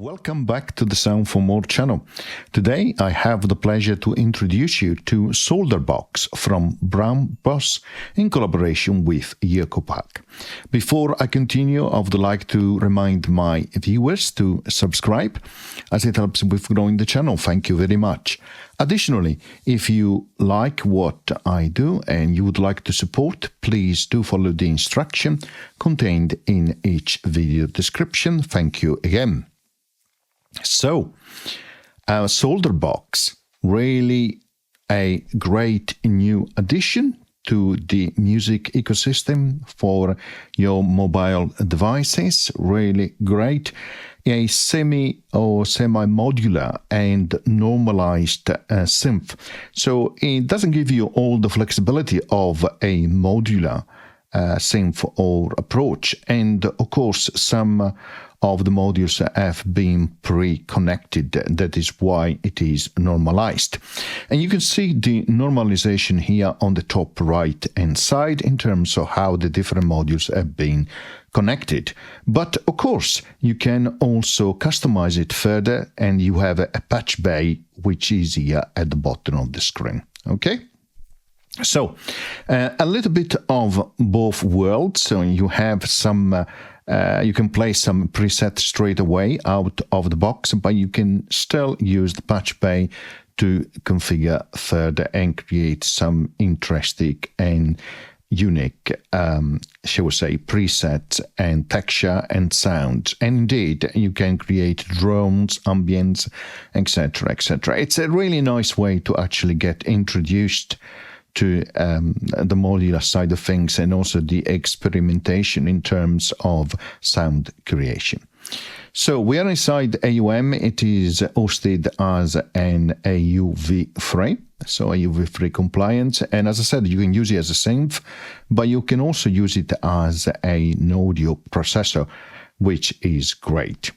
Welcome back to the Sound for More channel. Today I have the pleasure to introduce you to Solderbox from Bram Bos in collaboration with Jakob Haq. Before I continue, I would like to remind my viewers to subscribe as it helps with growing the channel. Thank you very much. Additionally, if you like what I do and you would like to support, please do follow the instruction contained in each video description. Thank you again. So, Solderbox, really a great new addition to the music ecosystem for your mobile devices. Really great. A semi-modular and normalized synth. So it doesn't give you all the flexibility of a modular synth or approach. And of course, some of the modules have been pre-connected. That is why it is normalized. And you can see the normalization here on the top right hand side in terms of how the different modules have been connected. But of course, you can also customize it further, and you have a patch bay, which is here at the bottom of the screen. Okay? So, a little bit of both worlds. So you have some you can play some preset straight away out of the box, but you can still use the patch bay to configure further and create some interesting and unique, shall we say, presets and texture and sounds. And indeed, you can create drones, ambience, etc., etc. It's a really nice way to actually get introduced to the modular side of things and also the experimentation in terms of sound creation. So we are inside AUM. It is hosted as an AUv3, so AUv3 compliant. And as I said, you can use it as a synth, but you can also use it as an audio processor, which is great.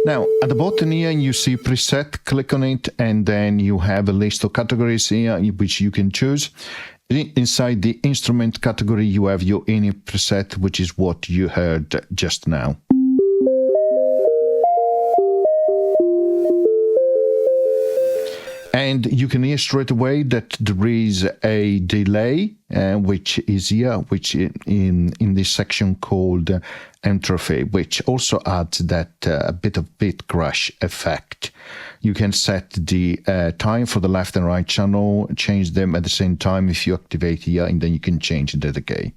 Now, at the bottom here, you see preset, click on it, and then you have a list of categories here, which you can choose. Inside the instrument category, you have your init preset, which is what you heard just now. And you can hear straight away that there is a delay, which is here, which in this section called Entropy, which also adds that bit of bit crash effect. You can set the time for the left and right channel, change them at the same time if you activate here, and then you can change the decay.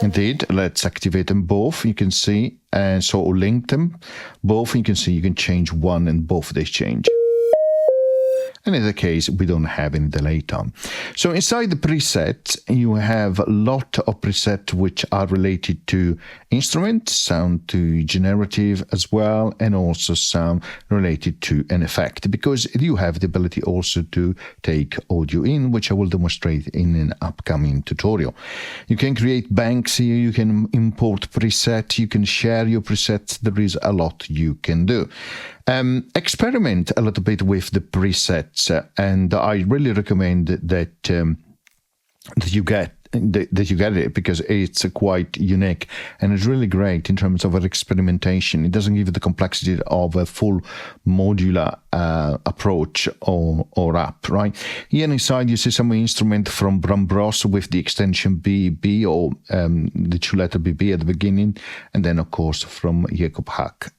Indeed, let's activate them both. You can see, and so link them both. You can see you can change one and both they change. And in the case, we don't have any delay time. So inside the presets, you have a lot of presets which are related to instruments, some to generative as well, and also some related to an effect, because you have the ability also to take audio in, which I will demonstrate in an upcoming tutorial. You can create banks here, you can import presets, you can share your presets. There is a lot you can do. Experiment a little bit with the presets, and I really recommend that you get it, because it's quite unique and it's really great in terms of experimentation. It doesn't give you the complexity of a full modular approach or app, right? Here inside you see some instrument from Bram Bos with the extension BB or the two-letter BB at the beginning, and then of course from Jakob Haq.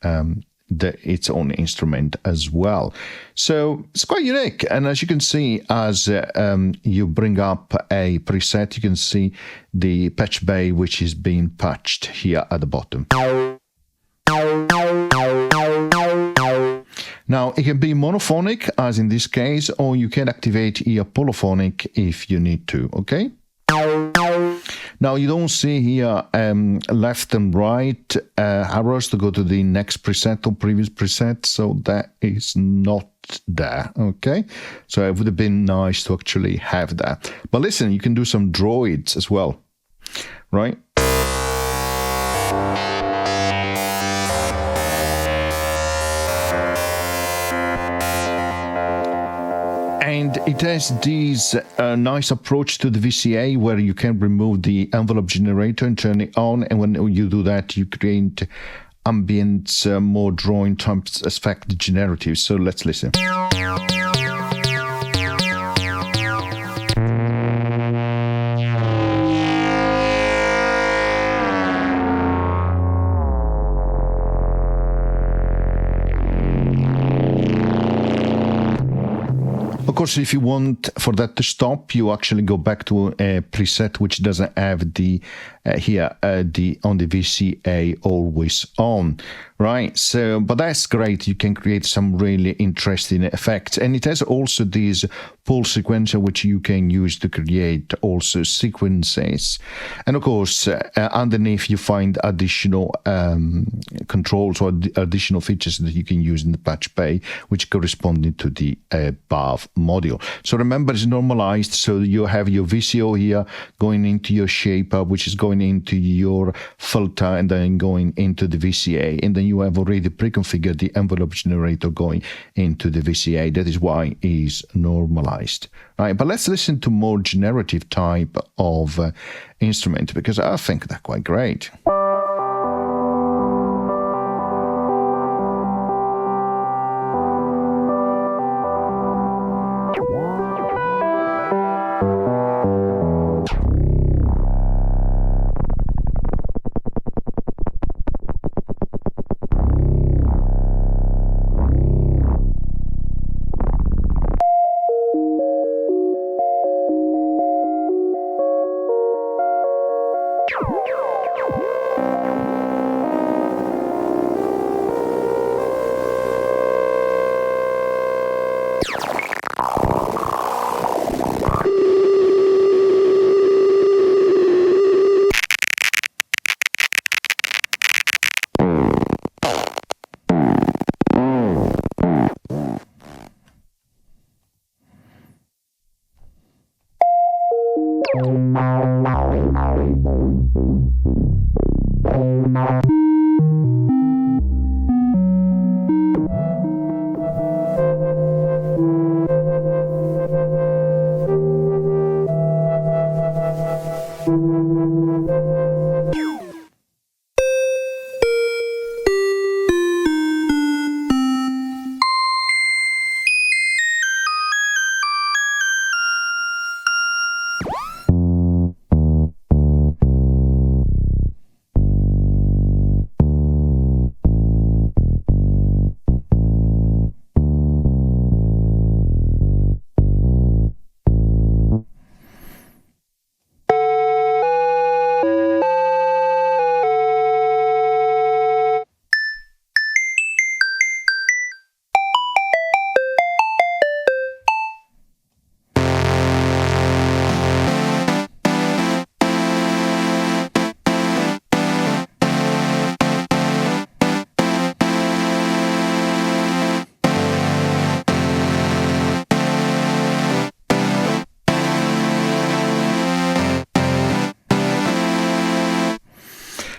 Its own instrument as well. So it's quite unique. And as you can see, as you bring up a preset, you can see the patch bay, which is being patched here at the bottom. Now, it can be monophonic, as in this case, or you can activate here polyphonic if you need to, okay? Now, you don't see here left and right arrows to go to the next preset or previous preset, so that is not there, okay? So it would have been nice to actually have that. But listen, you can do some droids as well, right? And it has this nice approach to the VCA where you can remove the envelope generator and turn it on. And when you do that, you create ambient, more drawing type effect generative. So let's listen. Of course, if you want for that to stop, you actually go back to a preset which doesn't have the on the VCA always on, right? So, but that's great. You can create some really interesting effects, and it has also this pulse sequencer which you can use to create also sequences. And of course, underneath you find additional controls or additional features that you can use in the patch bay, which correspond to the above module. So remember, it's normalized. So you have your VCO here going into your shaper, which is going into your filter and then going into the VCA. And then you have already pre-configured the envelope generator going into the VCA. That is why it is normalized. Right, but let's listen to more generative type of instrument, because I think they're quite great.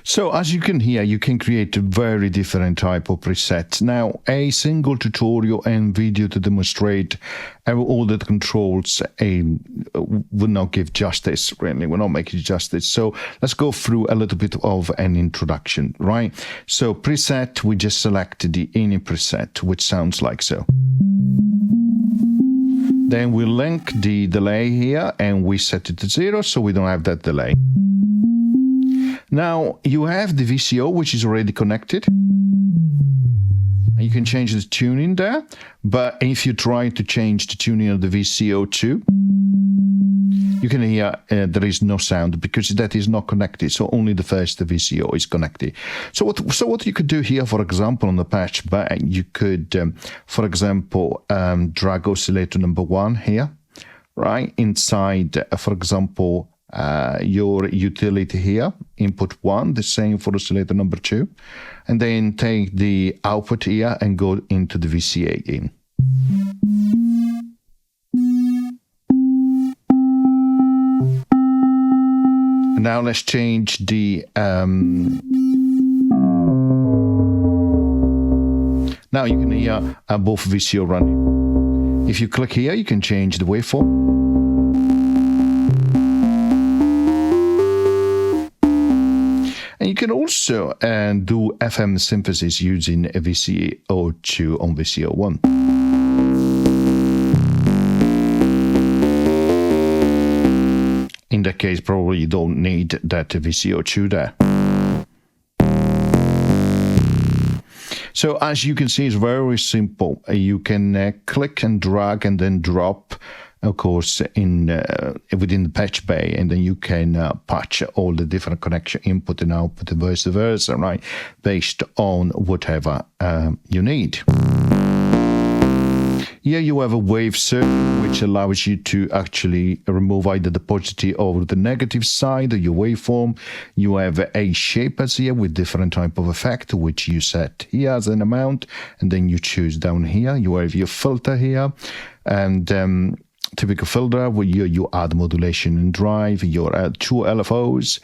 So as you can hear, you can create a very different type of preset. Now, a single tutorial and video to demonstrate all the controls will not give justice, really, will not make it justice. So let's go through a little bit of an introduction, right? So preset, we just select the any preset, which sounds like so. Then we link the delay here and we set it to 0 so we don't have that delay. Now you have the VCO, which is already connected. You can change the tuning there, but if you try to change the tuning of the VCO too, you can hear there is no sound because that is not connected. So only the first VCO is connected. So what you could do here, for example, on the patch bay, you could, for example, drag oscillator number 1 here, right inside, for example, your utility here, input 1, the same for oscillator number 2, and then take the output here and go into the VCA in. And now let's change the now you can hear both VCO running. If you click here, you can change the waveform. And you can also do FM synthesis using a VCO2 on VCO1. In that case, probably you don't need that VCO2 there. So as you can see, it's very simple. You can click and drag and then drop, of course, in within the patch bay, and then you can patch all the different connection input and output and vice versa, right, based on whatever you need. Here you have a wave circle, which allows you to actually remove either the positive or the negative side of your waveform. You have a shapers here with different type of effect, which you set here as an amount, and then you choose down here. You have your filter here, and typical filter where you add modulation and drive, your two LFOs,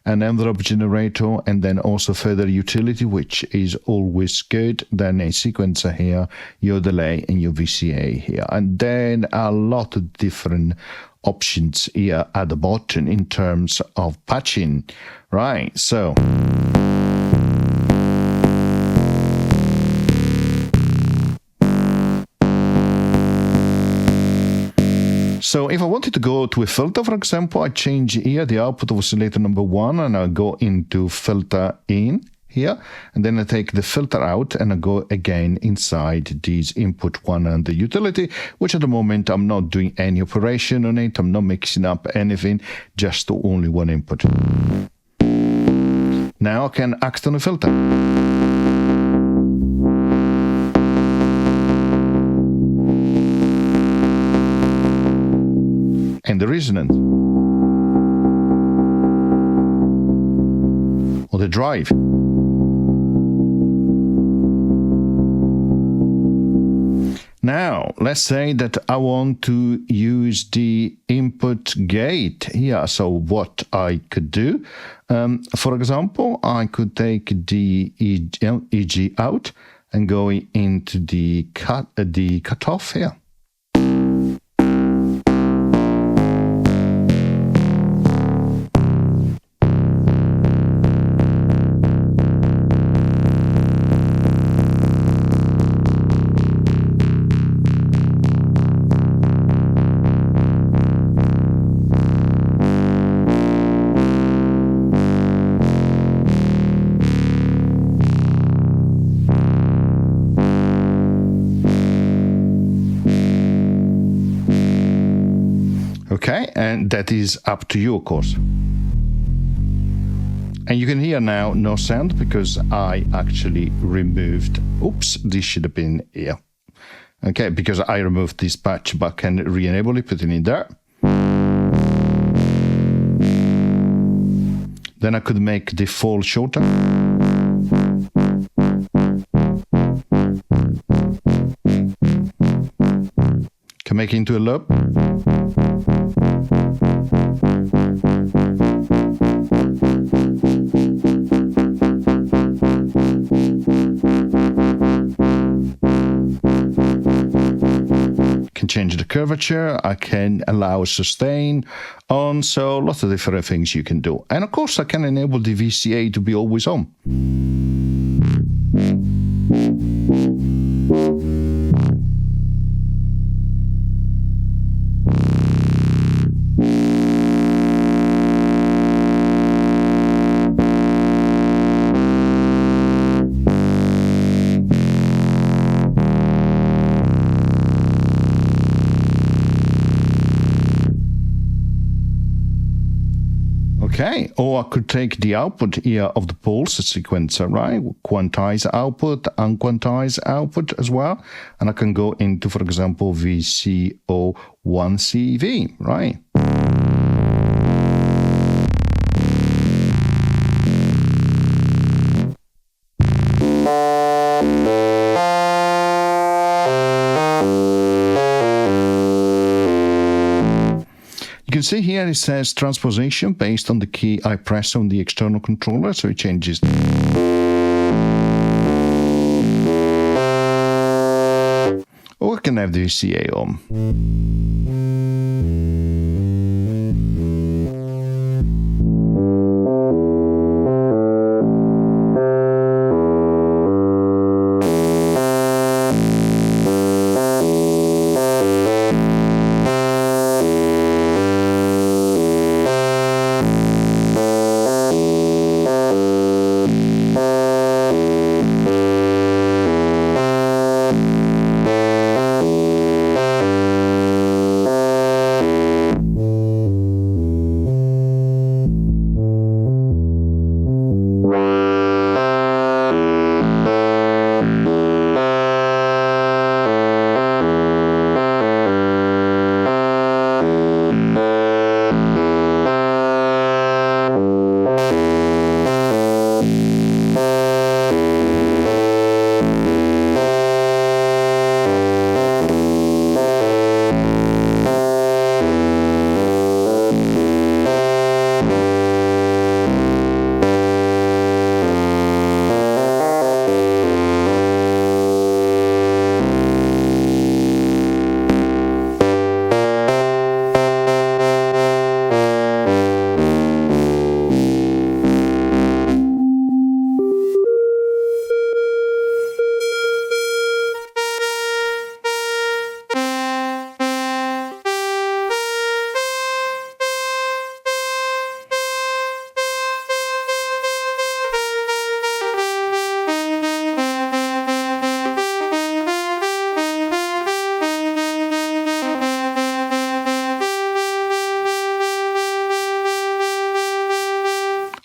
an envelope generator, and then also further utility, which is always good. Then a sequencer here, your delay, and your VCA here. And then a lot of different options here at the bottom in terms of patching, right? So So if I wanted to go to a filter, for example, I change here the output of oscillator number 1, and I go into filter in here, and then I take the filter out and I go again inside these input 1 and the utility, which at the moment I'm not doing any operation on it. I'm not mixing up anything, just only one input. Now I can act on a filter. And the resonance, or the drive. Now, let's say that I want to use the input gate here. So what I could do, for example, I could take the EG out and go into the cutoff here. Okay, and that is up to you, of course. And you can hear now no sound because I actually removed, oops, this should have been here. Okay, because I removed this patch, but I can re-enable it, put it in there. Then I could make the fall shorter. Can make it into a loop. Can change the curvature. I can allow sustain on, so lots of different things you can do. And of course I can enable the VCA to be always on. Okay, or I could take the output here of the pulse sequencer, right? Quantize output, unquantize output as well. And I can go into, for example, VCO1CV, right? You can see here it says transposition based on the key I press on the external controller, so it changes. Or I can can have the CA on.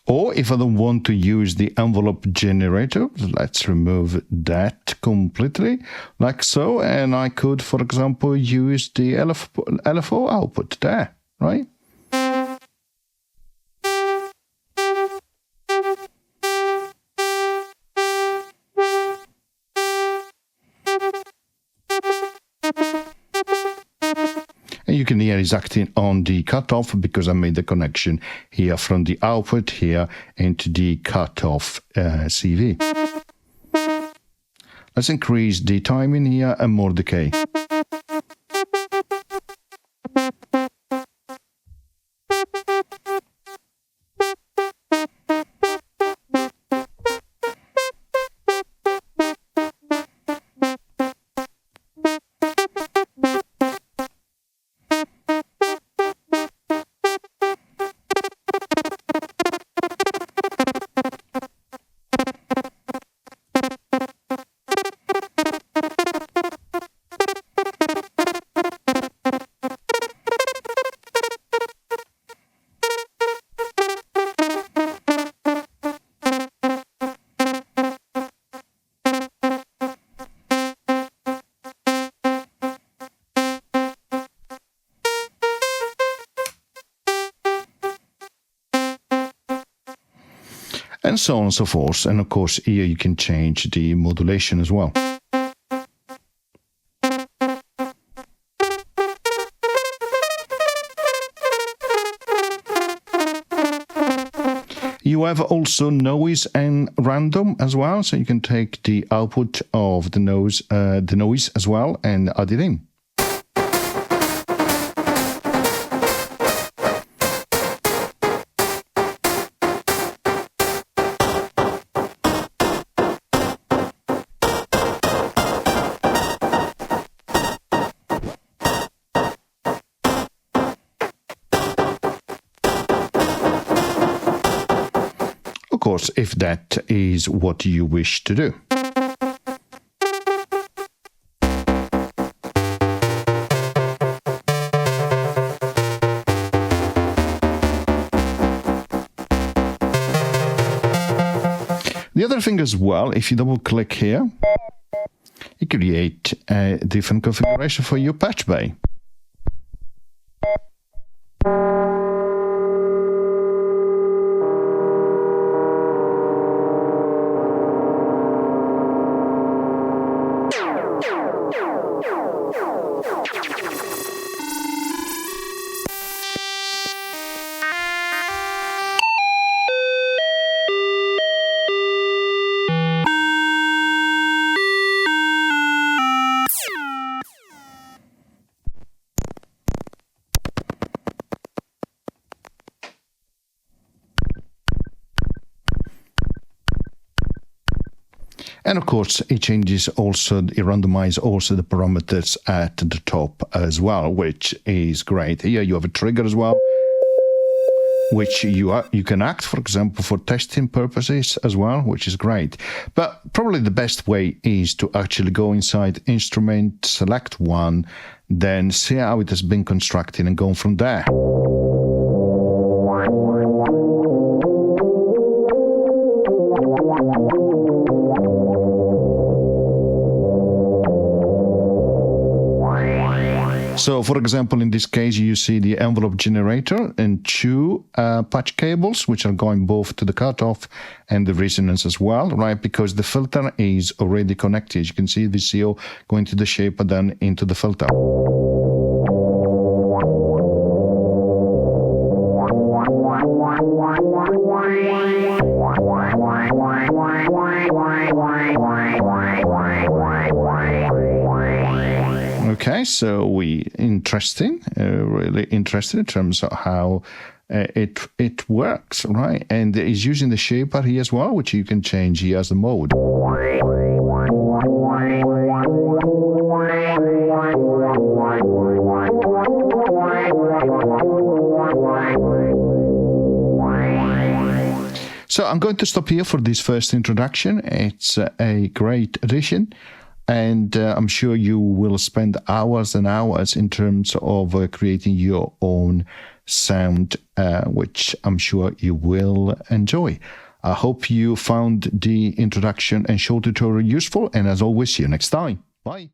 Or if I don't want to use the envelope generator, let's remove that completely, like so. And I could, for example, use the LFO output there, right? And you can hear it's acting on the cutoff because I made the connection here from the output here into the cutoff CV. Let's increase the timing here and more decay. And so on and so forth. And of course, here you can change the modulation as well. You have also noise and random as well, so you can take the output of the noise as well and add it in. Of course, if that is what you wish to do. The other thing as well, if you double click here, you create a different configuration for your patch bay. And of course, it changes also, it randomizes also the parameters at the top as well, which is great. Here you have a trigger as well, which you can act, for example, for testing purposes as well, which is great. But probably the best way is to actually go inside Instrument, select one, then see how it has been constructed and go from there. So, for example, in this case, you see the envelope generator and two patch cables, which are going both to the cutoff and the resonance as well, right? Because the filter is already connected. You can see the CO going to the shaper, then into the filter. Okay, so interesting, really interesting in terms of how it works, right? And it's using the shaper here as well, which you can change here as the mode. So I'm going to stop here for this first introduction. It's a great addition. And I'm sure you will spend hours and hours in terms of creating your own sound, which I'm sure you will enjoy. I hope you found the introduction and short tutorial useful. And as always, see you next time. Bye.